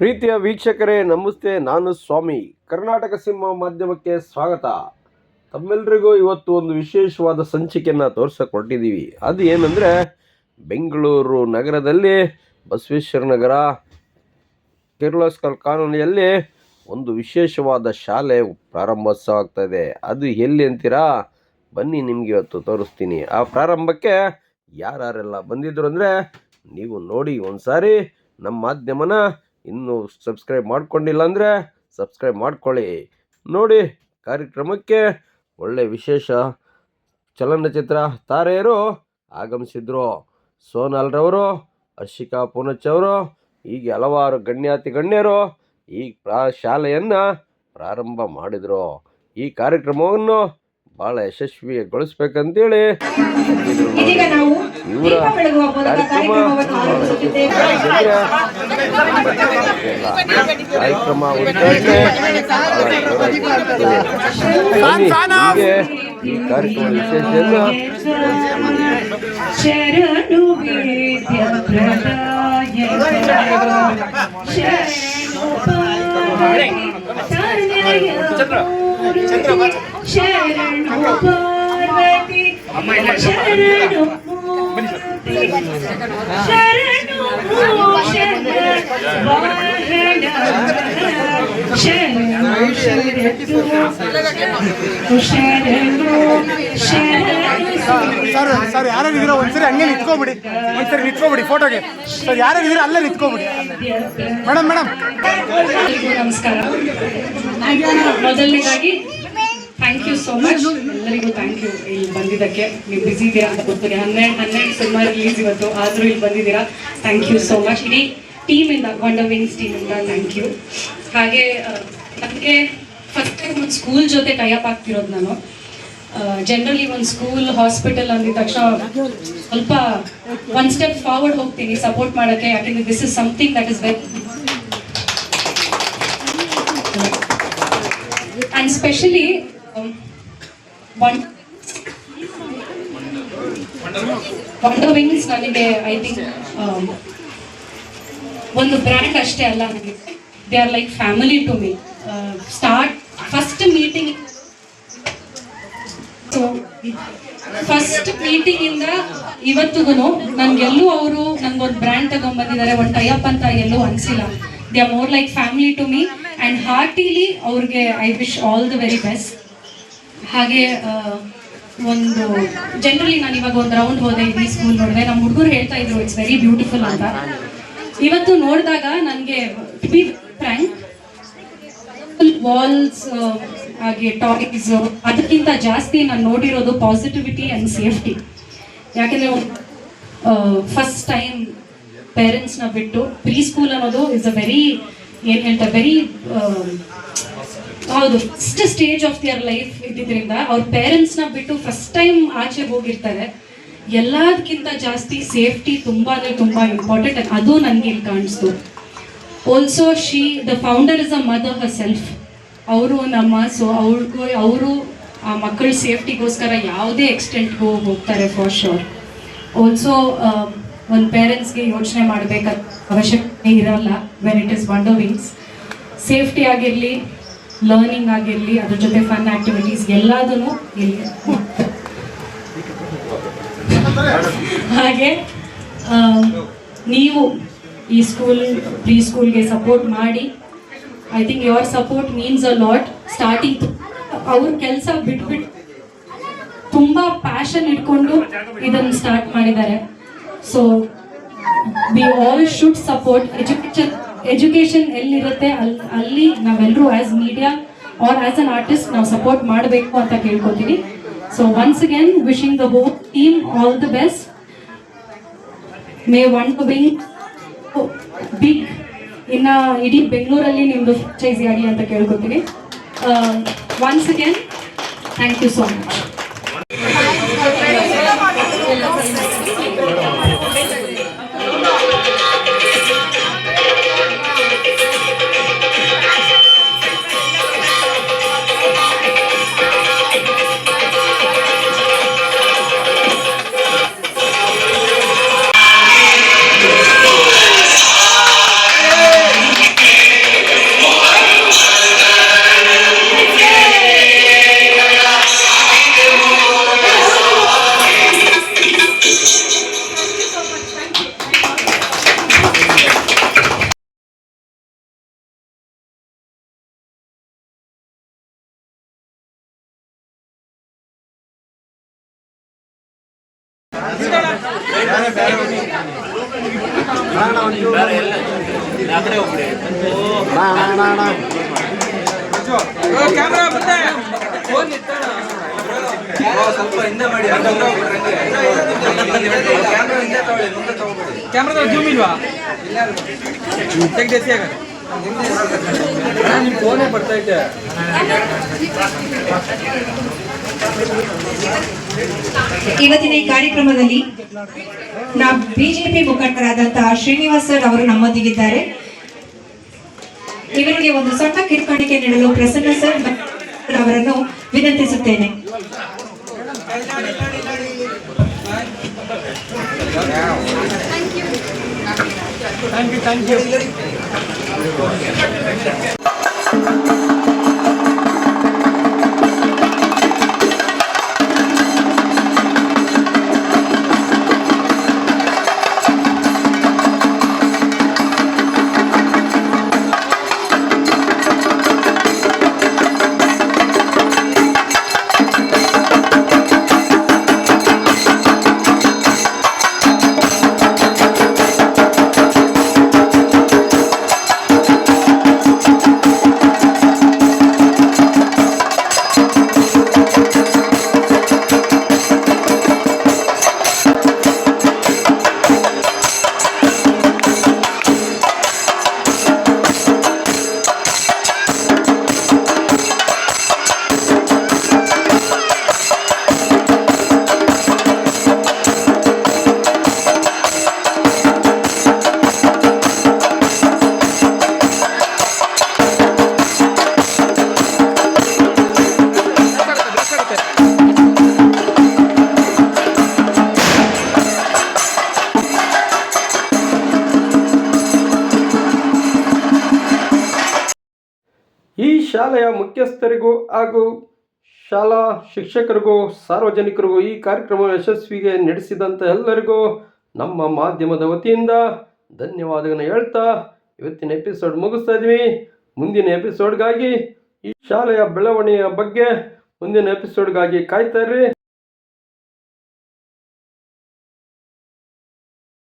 ಪ್ರೀತಿಯ ವೀಕ್ಷಕರೇ ನಮಸ್ತೆ. ನಾನು ಸ್ವಾಮಿ. ಕರ್ನಾಟಕ ಸಿಂಹ ಮಾಧ್ಯಮಕ್ಕೆ ಸ್ವಾಗತ. ತಮ್ಮೆಲ್ಲರಿಗೂ ಇವತ್ತು ಒಂದು ವಿಶೇಷವಾದ ಸಂಚಿಕೆಯನ್ನು ತೋರಿಸಕೊಟ್ಟಿದ್ದೀವಿ. ಅದು ಏನಂದರೆ, ಬೆಂಗಳೂರು ನಗರದಲ್ಲಿ ಬಸವೇಶ್ವರ ನಗರ ಕಿರ್ಲೋಸ್ಕರ್ ಕಾಲೋನಿಯಲ್ಲಿ ಒಂದು ವಿಶೇಷವಾದ ಶಾಲೆ ಪ್ರಾರಂಭೋತ್ಸವ ಆಗ್ತಾಯಿದೆ. ಅದು ಎಲ್ಲಿ ಅಂತೀರಾ? ಬನ್ನಿ, ನಿಮಗೆ ಇವತ್ತು ತೋರಿಸ್ತೀನಿ. ಆ ಪ್ರಾರಂಭಕ್ಕೆ ಯಾರೆಲ್ಲ ಬಂದಿದ್ರು ಅಂದರೆ ನೀವು ನೋಡಿ ಒಂದು ಸಾರಿ. ನಮ್ಮ ಮಾಧ್ಯಮನ ಇನ್ನೂ ಸಬ್ಸ್ಕ್ರೈಬ್ ಮಾಡ್ಕೊಂಡಿಲ್ಲ ಅಂದರೆ ಸಬ್ಸ್ಕ್ರೈಬ್ ಮಾಡ್ಕೊಳ್ಳಿ. ನೋಡಿ, ಕಾರ್ಯಕ್ರಮಕ್ಕೆ ಒಳ್ಳೆ ವಿಶೇಷ ಚಲನಚಿತ್ರ ತಾರೆಯರು ಆಗಮಿಸಿದ್ರು. ಸೋನಾಲ್ರವರು, ಹರ್ಷಿಕಾ ಪೂನಚ್ಚ ಅವರು, ಹೀಗೆ ಹಲವಾರು ಗಣ್ಯರು ಈ ಶಾಲೆಯನ್ನು ಪ್ರಾರಂಭ ಮಾಡಿದರು. ಈ ಕಾರ್ಯಕ್ರಮವನ್ನು ಭಾಳ ಯಶಸ್ವಿಗೊಳಿಸ್ಬೇಕಂತೇಳಿ ಇವರ ಕಾರ್ಯಕ್ರಮ ಉದ್ಘಾಟನೆ ಈ ಕಾರ್ಯಕ್ರಮ ವಿಶೇಷವನ್ನು ಸರ್ ಯಾರ್ಯಾರಿದ್ದೀರೋ ಒಂದ್ಸರಿ ಹಂಗೆ ನಿಂತ್ಕೊಬಿಡಿ ಫೋಟೋಗೆ. ಸರ್ ಯಾರ್ಯಾರಿದ್ದೀರೋ ಅಲ್ಲೇ ನಿಂತ್ಕೊಬಿಡಿ. ಮೇಡಮ್ ನಮಸ್ಕಾರ. ಮೊದಲನೇದಾಗಿ ಥ್ಯಾಂಕ್ ಯು ಸೋ ಮಚ್, ಎಲ್ಲರಿಗೂ ಥ್ಯಾಂಕ್ ಯು ಇಲ್ಲಿ ಬಂದಿದ್ದಕ್ಕೆ. ನೀವು ಬಿಸಿ ಇದ್ದೀರಾ ಅಂತ ಗೊತ್ತಿದೆ. 12 ಸಿನಿಮಾ ರಿಲೀಸ್ ಇವತ್ತು, ಆದರೂ ಇಲ್ಲಿ ಬಂದಿದ್ದೀರಾ. Thank you so much. ಇಡೀ ಟೀಮಿಂದ, ವಂಡರ್ ವಿಂಗ್ಸ್ ಟೀಮಿಂದ ಥ್ಯಾಂಕ್ ಯು. ಹಾಗೆ ನನಗೆ ಫಸ್ಟ್ ಟೈಮ್ ಒಂದು ಸ್ಕೂಲ್ ಜೊತೆ ಟೈಅಪ್ ಆಗ್ತಿರೋದು ನಾನು. ಜನರಲಿ ಒಂದು ಸ್ಕೂಲ್, ಹಾಸ್ಪಿಟಲ್ ಅಂದಿದ ತಕ್ಷಣ ಸ್ವಲ್ಪ ಒನ್ ಸ್ಟೆಪ್ ಫಾರ್ವರ್ಡ್ ಹೋಗ್ತೀನಿ ಸಪೋರ್ಟ್ ಮಾಡೋಕ್ಕೆ. ಯಾಕೆಂದರೆ this is something that is very and specially Wonder Wings ನನಗೆ ಐ ಥಿಂಕ್ ಒಂದು ಬ್ರ್ಯಾಂಡ್ ಅಷ್ಟೇ ಅಲ್ಲ, ನನಗೆ they are like family to me. First ಮೀಟಿಂಗಿಂದ ಇವತ್ತಿಗೂ ನನಗೆಲ್ಲೂ ಅವರು ನನಗೊಂದು ಬ್ರ್ಯಾಂಡ್ ತಗೊಂಡ್ಬಂದಿದ್ದಾರೆ, ಒಂದು ಟೈಅಪ್ ಅಂತ ಎಲ್ಲೂ ಅನಿಸಿಲ್ಲ. They are more like family to me and heartily ಅವ್ರಿಗೆ I wish all the very best. ಹಾಗೆ ಒಂದು ಜನರಲಿ ನಾನು ಇವಾಗ ಒಂದು ರೌಂಡ್ ಹೋದೆ, ಈ ಸ್ಕೂಲ್ ನೋಡಿದೆ, ನಮ್ಮ ಹುಡುಗರು ಹೇಳ್ತಾ ಇದ್ರು ಇಟ್ಸ್ ವೆರಿ ಬ್ಯೂಟಿಫುಲ್ ಅಂತ. ಇವತ್ತು ನೋಡಿದಾಗ ನನಗೆ ಟು ಬಿ ಫ್ರ್ಯಾಂಕ್, ವಾಲ್ಸ್ ಹಾಗೆ ಟಾಯ್ಸ್ ಅದಕ್ಕಿಂತ ಜಾಸ್ತಿ ನಾನು ನೋಡಿರೋದು ಪಾಸಿಟಿವಿಟಿ ಆ್ಯಂಡ್ ಸೇಫ್ಟಿ. ಯಾಕೆಂದರೆ ಫಸ್ಟ್ ಟೈಮ್ ಪೇರೆಂಟ್ಸ್ನ ಬಿಟ್ಟು ಪ್ರೀ ಸ್ಕೂಲ್ ಅನ್ನೋದು ಇಸ್ ಅ ವೆರಿ ವೆರಿ ಹೌದು first stage of their life ಇದ್ದಿದ್ದರಿಂದ ಅವ್ರ ಪೇರೆಂಟ್ಸ್ನ ಬಿಟ್ಟು ಫಸ್ಟ್ ಟೈಮ್ ಆಚೆ ಹೋಗಿರ್ತಾರೆ. ಎಲ್ಲದಕ್ಕಿಂತ ಜಾಸ್ತಿ ಸೇಫ್ಟಿ ತುಂಬ ಇಂಪಾರ್ಟೆಂಟ್. ಅದು ನನಗೆ ಇಲ್ಲಿ ಕಾಣಿಸ್ತು. Also the founder is a mother Har self. ಅವರು ನಮ್ಮ ಅವರು ಆ ಮಕ್ಕಳ ಸೇಫ್ಟಿಗೋಸ್ಕರ ಯಾವುದೇ ಎಕ್ಸ್ಟೆಂಟ್ಗೂ ಹೋಗ್ತಾರೆ ಫಾರ್ ಶೋರ್. ಆಲ್ಸೋ ಒಂದು ಪೇರೆಂಟ್ಸ್ಗೆ ಯೋಚನೆ ಮಾಡಬೇಕಾದ ಅವಶ್ಯಕತೆ ಇರಲ್ಲ when it is wonder wings. Safety ಆಗಿರಲಿ, ಲರ್ನಿಂಗ್ ಆಗಿರಲಿ, ಅದ್ರ ಜೊತೆ ಫನ್ ಆಕ್ಟಿವಿಟೀಸ್ ಎಲ್ಲದೂ ಇಲ್ಲಿ. ಹಾಗೆ ನೀವು ಈ ಪ್ರೀ ಸ್ಕೂಲ್ಗೆ ಸಪೋರ್ಟ್ ಮಾಡಿ. I think your support means a lot. Starting ಅವ್ರ ಕೆಲಸ ಬಿಟ್ಬಿಟ್ಟು ತುಂಬ ಪ್ಯಾಷನ್ ಇಟ್ಕೊಂಡು ಇದನ್ನು ಸ್ಟಾರ್ಟ್ ಮಾಡಿದ್ದಾರೆ. So we all should support. Education ಎಲ್ಲಿರುತ್ತೆ ಅಲ್ಲಿ ನಾವೆಲ್ಲರೂ as media or as an artist ನಾವು ಸಪೋರ್ಟ್ ಮಾಡಬೇಕು ಅಂತ ಕೇಳ್ಕೊತೀನಿ. So once again wishing the whole team all the best. May wonder wing big ಇನ್ನು ಇಡೀ ಬೆಂಗಳೂರಲ್ಲಿ ನಿಮ್ಮದು ಫ್ರಾಂಚೈಸಿ ಆಗಿ ಅಂತ ಕೇಳ್ಕೊತೀನಿ. Once again thank you so much. Camera ಮತ್ತೆ ಫೋನ್ ಇತ್ತಣ ಸ್ವಲ್ಪ ಹಿಂದೆ ಮಾಡಿ ಕ್ಯಾಮ್ರಾದ ಜೂಮ್ ಇಲ್ವಾ ತೆಗ್ದೇಸಿ ಆಗ ನಿಮ್ಮ ಫೋನೇ ಬರ್ತಾ ಐತೆ. ಇವತ್ತಿನ ಈ ಕಾರ್ಯಕ್ರಮದಲ್ಲಿ ನಾವು ಬಿಜೆಪಿ ಮುಖಂಡರಾದಂತಹ ಶ್ರೀನಿವಾಸ್ ಸರ್ ಅವರು ನಮ್ಮೊಂದಿಗಿದ್ದಾರೆ. ಇವರಿಗೆ ಒಂದು ಸಣ್ಣ ಕಿರುಕಾಣಿಕೆ ನೀಡಲು ಪ್ರಸನ್ನ ಸರ್ ಅವರನ್ನು ವಿನಂತಿಸುತ್ತೇನೆ. Thank you. ಈ ಶಾಲೆಯ ಮುಖ್ಯಸ್ಥರಿಗೂ ಹಾಗೂ ಶಾಲಾ ಶಿಕ್ಷಕರಿಗೂ ಸಾರ್ವಜನಿಕರಿಗೂ ಈ ಕಾರ್ಯಕ್ರಮ ಯಶಸ್ವಿಗೆ ನಡೆಸಿದಂಥ ಎಲ್ಲರಿಗೂ ನಮ್ಮ ಮಾಧ್ಯಮದ ವತಿಯಿಂದ ಧನ್ಯವಾದಗಳನ್ನು ಹೇಳ್ತಾ ಇವತ್ತಿನ ಎಪಿಸೋಡ್ ಮುಗಿಸ್ತಾ ಇದ್ವಿ. ಮುಂದಿನ ಎಪಿಸೋಡ್ಗಾಗಿ ಈ ಶಾಲೆಯ ಬೆಳವಣಿಗೆಯ ಬಗ್ಗೆ ಮುಂದಿನ ಎಪಿಸೋಡ್ಗಾಗಿ ಕಾಯ್ತಾ ಇರ್ರಿ.